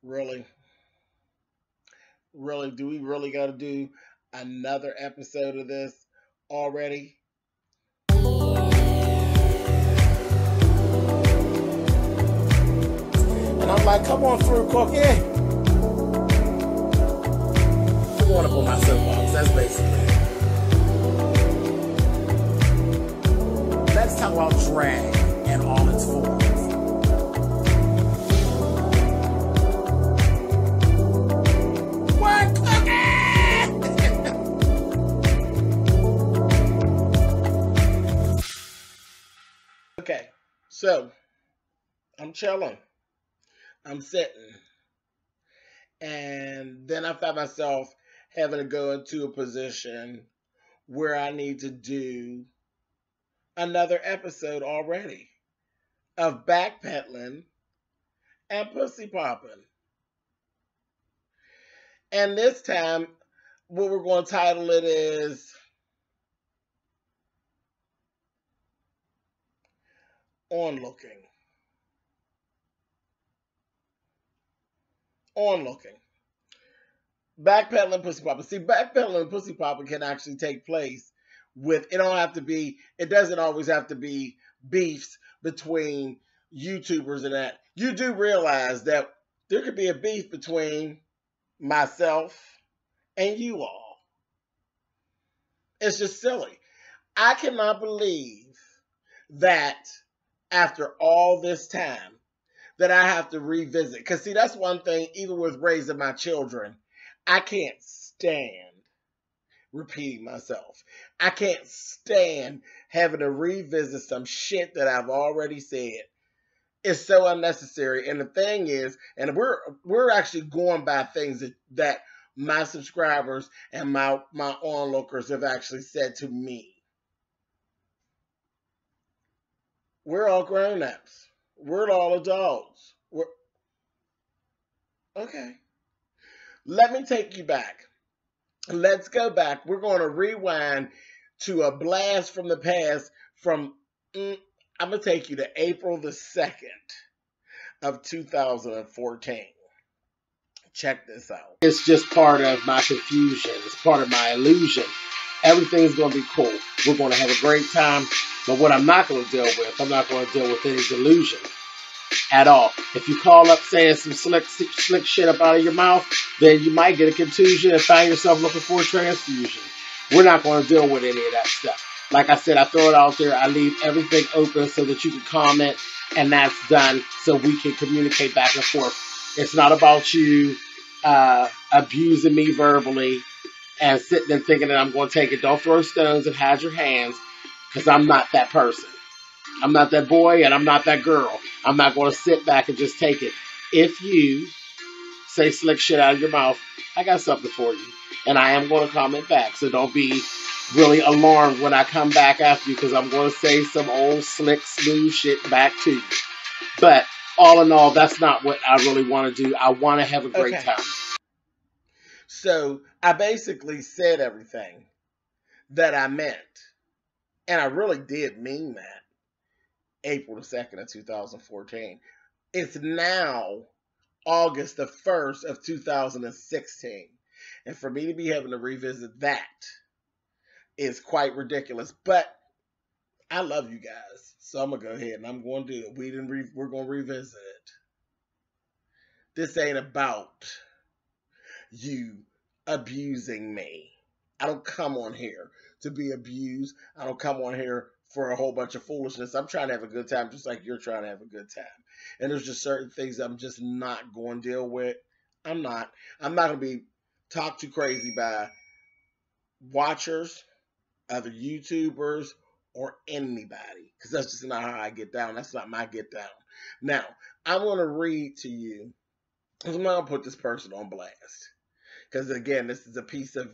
Really? Really? Do we really got to do another episode of this already? And I'm like, come on through, Cookie. I'm going up on my soapbox. That's basically it. Let's talk about drag and all its forms. What, Cookie? Okay, so I'm chilling. I'm sitting. And then I found myself having to go into a position where I need to do another episode already of backpedaling and pussy popping. And this time, what we're going to title it is Onlooking. Onlooking. Backpedaling, pussy popping. See, backpedaling and pussy popping can actually take place with, it doesn't always have to be beefs between YouTubers and that. You do realize that there could be a beef between myself and you all. It's just silly. I cannot believe that after all this time that I have to revisit. Because see, that's one thing, even with raising my children, I can't stand repeating myself. I can't stand having to revisit some shit that I've already said. It's so unnecessary. And the thing is, and we're actually going by things that my subscribers and my onlookers have actually said to me. We're all grown-ups. We're all adults. Okay. Let me take you back. Let's go back. We're going to rewind to a blast from the past from, I'm going to take you to April the 2nd of 2014. Check this out. It's just part of my confusion. It's part of my illusion. Everything's going to be cool. We're going to have a great time. But what I'm not going to deal with, I'm not going to deal with any delusion at all. If you call up saying some slick shit up out of your mouth, then you might get a contusion and find yourself looking for a transfusion. We're not going to deal with any of that stuff. Like I said, I throw it out there. I leave everything open so that you can comment, and that's done so we can communicate back and forth. It's not about you abusing me verbally and sitting and thinking that I'm going to take it. Don't throw stones and hide your hands, because I'm not that person. I'm not that boy and I'm not that girl. I'm not going to sit back and just take it. If you say slick shit out of your mouth, I got something for you. And I am going to comment back. So don't be really alarmed when I come back after you, because I'm going to say some old slick, smooth shit back to you. But all in all, that's not what I really want to do. I want to have a great time. So I basically said everything that I meant. And I really did mean that. April the 2nd of 2014. It's now August the 1st of 2016. And for me to be having to revisit that is quite ridiculous. But I love you guys. So I'm going to go ahead and I'm going to do it. We're going to revisit it. This ain't about you abusing me. I don't come on here to be abused. I don't come on here for a whole bunch of foolishness. I'm trying to have a good time just like you're trying to have a good time. And there's just certain things I'm just not going to deal with. I'm not going to be talked to crazy by watchers, other YouTubers, or anybody. Because that's just not how I get down. That's not my get down. Now, I'm going to read to you. I'm not going to put this person on blast. Because again, this is a piece of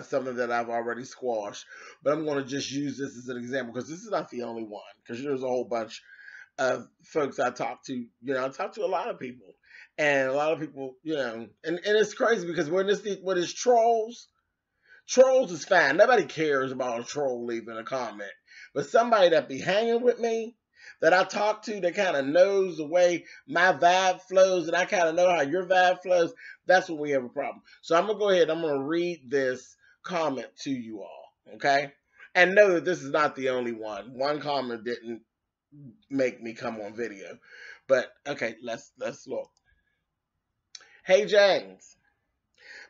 something that I've already squashed. But I'm going to just use this as an example, because this is not the only one. Because there's a whole bunch of folks I talk to. I talk to a lot of people. And a lot of people, and it's crazy because when it's trolls is fine. Nobody cares about a troll leaving a comment. But somebody that be hanging with me, that I talk to that kind of knows the way my vibe flows and I kind of know how your vibe flows, that's when we have a problem. So I'm going to go ahead. I'm going to read this comment to you all. Okay. And know that this is not the only one. One comment didn't make me come on video. But okay, let's look. Hey James,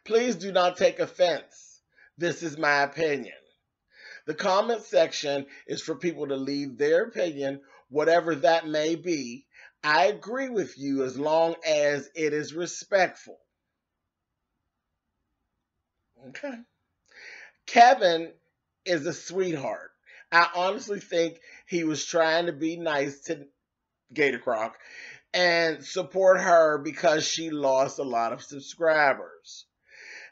please do not take offense. This is my opinion. The comment section is for people to leave their opinion, whatever that may be. I agree with you as long as it is respectful. Okay. Kevin is a sweetheart. I honestly think he was trying to be nice to Gator Croc and support her because she lost a lot of subscribers.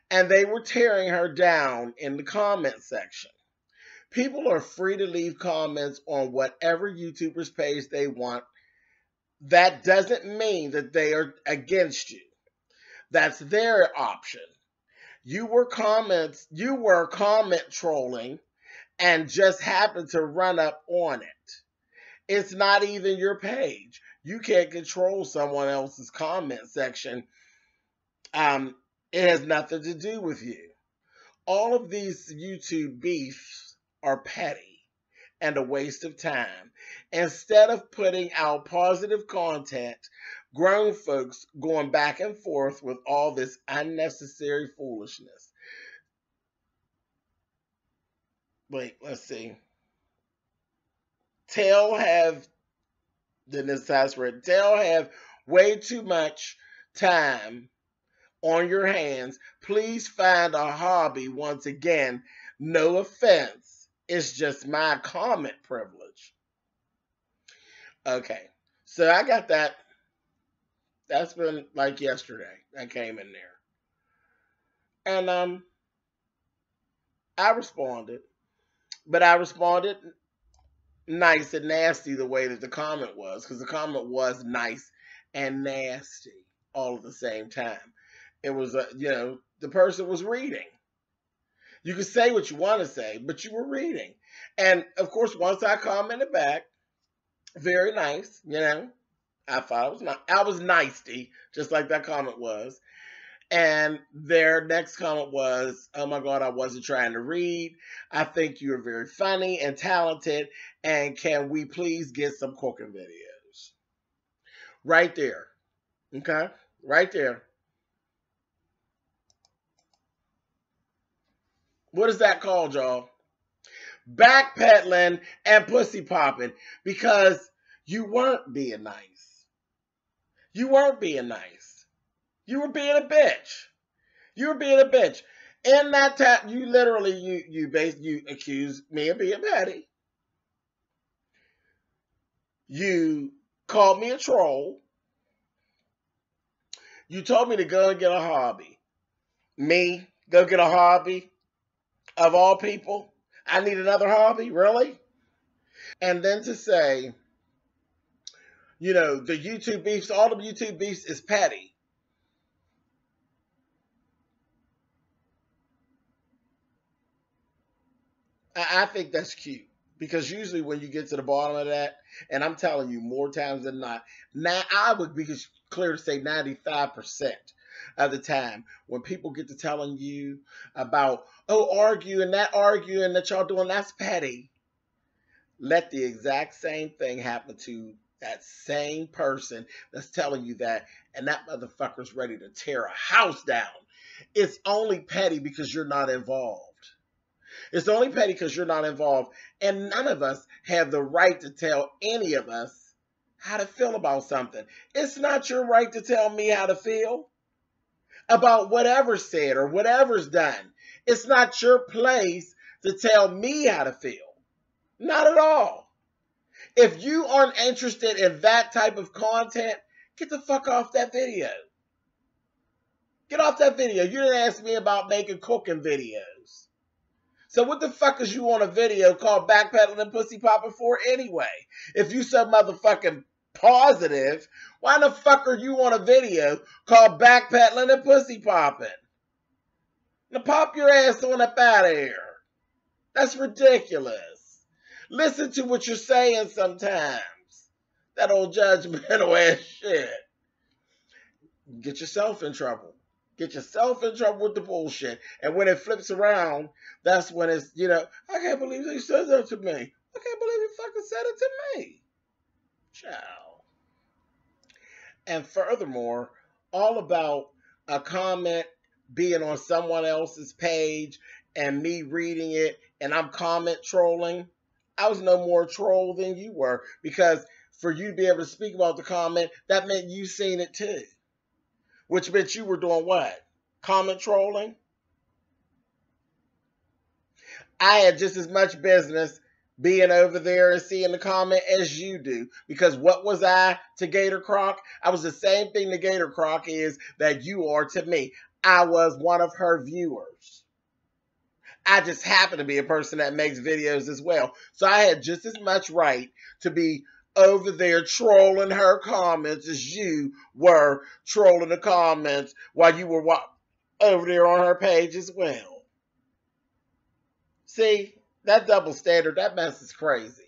And they were tearing her down in the comment section. People are free to leave comments on whatever YouTuber's page they want. That doesn't mean that they are against you. That's their option. You were comment trolling and just happened to run up on it. It's not even your page. You can't control someone else's comment section. It has nothing to do with you. All of these YouTube beefs are petty and a waste of time. Instead of putting out positive content, grown folks going back and forth with all this unnecessary foolishness. Wait, let's see. Tell have way too much time on your hands. Please find a hobby. Once again, no offense. It's just my comment privilege. Okay. So I got that. That's been like yesterday. I came in there. And I responded. But I responded nice and nasty the way that the comment was. Because the comment was nice and nasty all at the same time. It was, the person was reading. You can say what you want to say, but you were reading. And, of course, once I commented back, very nice, I thought I was nicey, just like that comment was. And their next comment was, oh my God, I wasn't trying to read. I think you're very funny and talented. And can we please get some cooking videos? Right there. Okay? Right there. What is that called, y'all? Backpedaling and pussy popping, because you weren't being nice. You weren't being nice. You were being a bitch. You were being a bitch. In that time, you literally, you accused me of being petty. You called me a troll. You told me to go and get a hobby. Me, go get a hobby? Of all people, I need another hobby? Really? And then to say, the YouTube beefs, all the YouTube beefs is petty. I think that's cute. Because usually when you get to the bottom of that, and I'm telling you more times than not, now I would be clear to say 95% of the time when people get to telling you about, arguing that y'all doing, that's petty. Let the exact same thing happen to that same person that's telling you that, and that motherfucker's ready to tear a house down. It's only petty because you're not involved. It's only petty because you're not involved. And none of us have the right to tell any of us how to feel about something. It's not your right to tell me how to feel about whatever's said or whatever's done. It's not your place to tell me how to feel. Not at all. If you aren't interested in that type of content, get the fuck off that video. Get off that video. You didn't ask me about making cooking videos. So what the fuck is you on a video called Backpedaling and Pussy Popping for anyway? If you so motherfucking positive, why the fuck are you on a video called Backpedaling and Pussy Popping? Now pop your ass on up out of here. That's ridiculous. Listen to what you're saying sometimes. That old judgmental ass shit. Get yourself in trouble. Get yourself in trouble with the bullshit. And when it flips around, that's when it's, you know, I can't believe he said that to me. I can't believe he fucking said it to me. Ciao. And furthermore, all about a comment being on someone else's page and me reading it and I'm comment trolling. I was no more troll than you were, because for you to be able to speak about the comment, that meant you seen it too. Which meant you were doing what? Comment trolling? I had just as much business being over there and seeing the comment as you do. Because what was I to Gator Croc? I was the same thing to Gator Croc is that you are to me. I was one of her viewers. I just happen to be a person that makes videos as well. So I had just as much right to be over there trolling her comments as you were trolling the comments while you were over there on her page as well. See, that double standard, that mess is crazy.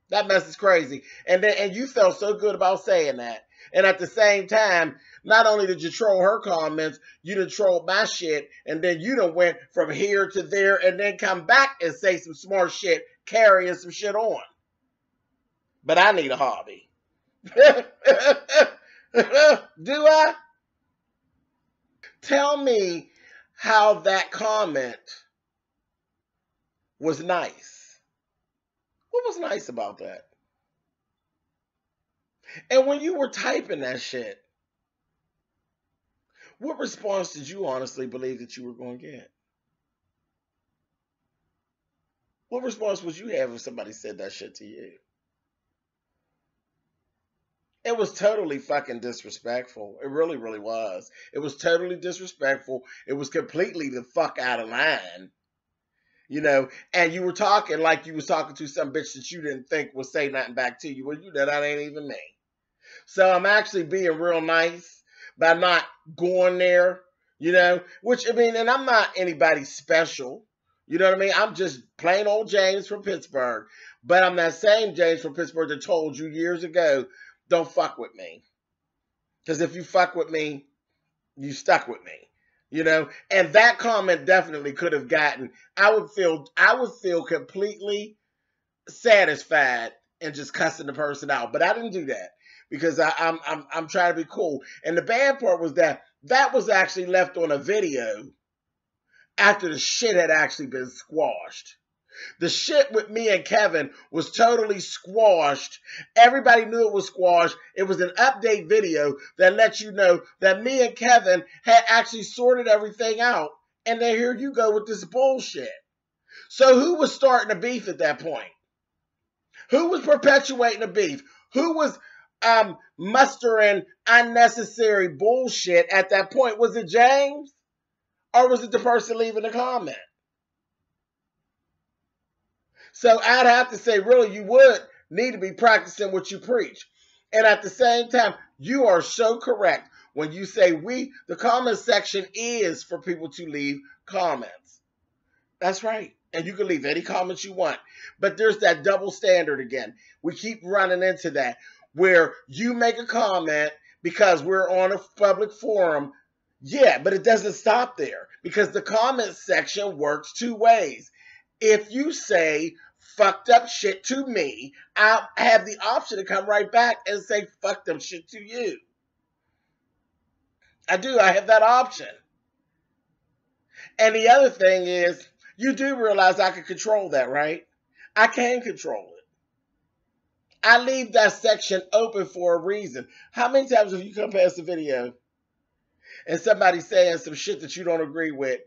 That mess is crazy. And you felt so good about saying that. And at the same time, not only did you troll her comments, you done trolled my shit, and then you done went from here to there and then come back and say some smart shit, carrying some shit on. But I need a hobby. Do I? Tell me how that comment was nice. What was nice about that? And when you were typing that shit, what response did you honestly believe that you were going to get? What response would you have if somebody said that shit to you? It was totally fucking disrespectful. It really, really was. It was totally disrespectful. It was completely the fuck out of line. You know, and you were talking like you was talking to some bitch that you didn't think would say nothing back to you. Well, you know, that ain't even me. So I'm actually being real nice by not going there, you know, which, I mean, and I'm not anybody special. You know what I mean? I'm just plain old James from Pittsburgh. But I'm that same James from Pittsburgh that told you years ago, don't fuck with me. Because if you fuck with me, you stuck with me. You know, and that comment definitely could have gotten, I would feel completely satisfied in just cussing the person out. But I didn't do that because I'm trying to be cool. And the bad part was that was actually left on a video after the shit had actually been squashed. The shit with me and Kevin was totally squashed. Everybody knew it was squashed. It was an update video that let you know that me and Kevin had actually sorted everything out. And then here you go with this bullshit. So who was starting the beef at that point? Who was perpetuating the beef? Who was mustering unnecessary bullshit at that point? Was it James? Or was it the person leaving the comment? So I'd have to say, really, you would need to be practicing what you preach. And at the same time, you are so correct when you say the comment section is for people to leave comments. That's right. And you can leave any comments you want. But there's that double standard again. We keep running into that where you make a comment because we're on a public forum. Yeah, but it doesn't stop there because the comment section works two ways. If you say fucked up shit to me, I'll have the option to come right back and say fucked up shit to you. I do. I have that option. And the other thing is, you do realize I can control that, right? I can control it. I leave that section open for a reason. How many times have you come past a video and somebody saying some shit that you don't agree with,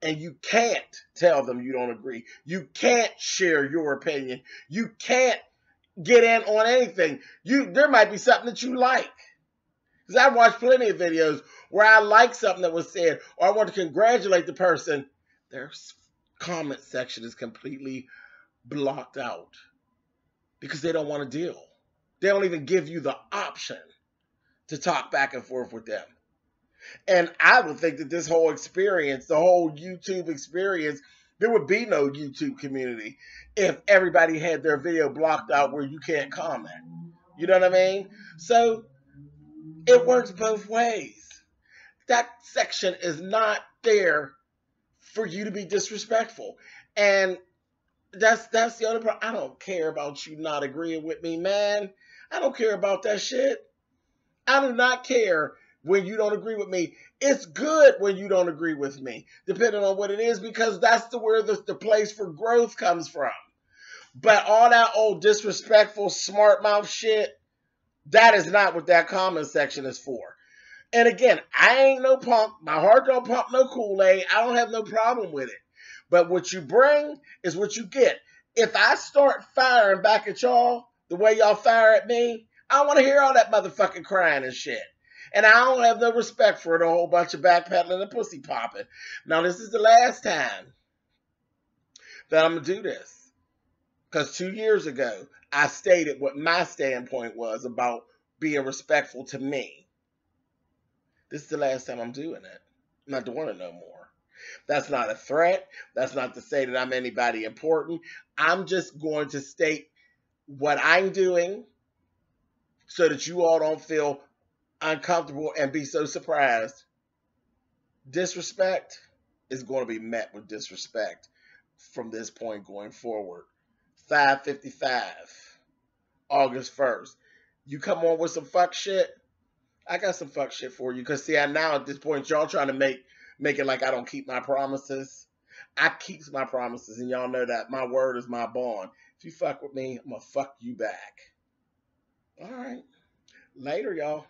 and you can't tell them you don't agree? You can't share your opinion. You can't get in on anything. There might be something that you like. Because I've watched plenty of videos where I like something that was said, or I want to congratulate the person. Their comment section is completely blocked out because they don't want to deal. They don't even give you the option to talk back and forth with them. And I would think that this whole experience, the whole YouTube experience, there would be no YouTube community if everybody had their video blocked out where you can't comment. You know what I mean? So it works both ways. That section is not there for you to be disrespectful. And that's the only problem. I don't care about you not agreeing with me, man. I don't care about that shit. I do not care when you don't agree with me. It's good when you don't agree with me, depending on what it is, because that's where the place for growth comes from. But all that old disrespectful, smart mouth shit, that is not what that comment section is for. And again, I ain't no punk. My heart don't pump no Kool-Aid. I don't have no problem with it. But what you bring is what you get. If I start firing back at y'all the way y'all fire at me, I don't want to hear all that motherfucking crying and shit. And I don't have no respect for it, a whole bunch of backpedaling and pussy popping. Now, this is the last time that I'm going to do this. Because 2 years ago, I stated what my standpoint was about being respectful to me. This is the last time I'm doing it. I'm not doing it no more. That's not a threat. That's not to say that I'm anybody important. I'm just going to state what I'm doing so that you all don't feel uncomfortable and be so surprised. Disrespect is going to be met with disrespect from this point going forward. 5:55, August 1st. You come on with some fuck shit, I got some fuck shit for you. Because see, now at this point, y'all trying to make it like I don't keep my promises. I keep my promises, and y'all know that my word is my bond. If you fuck with me, I'm going to fuck you back. All right. Later, y'all.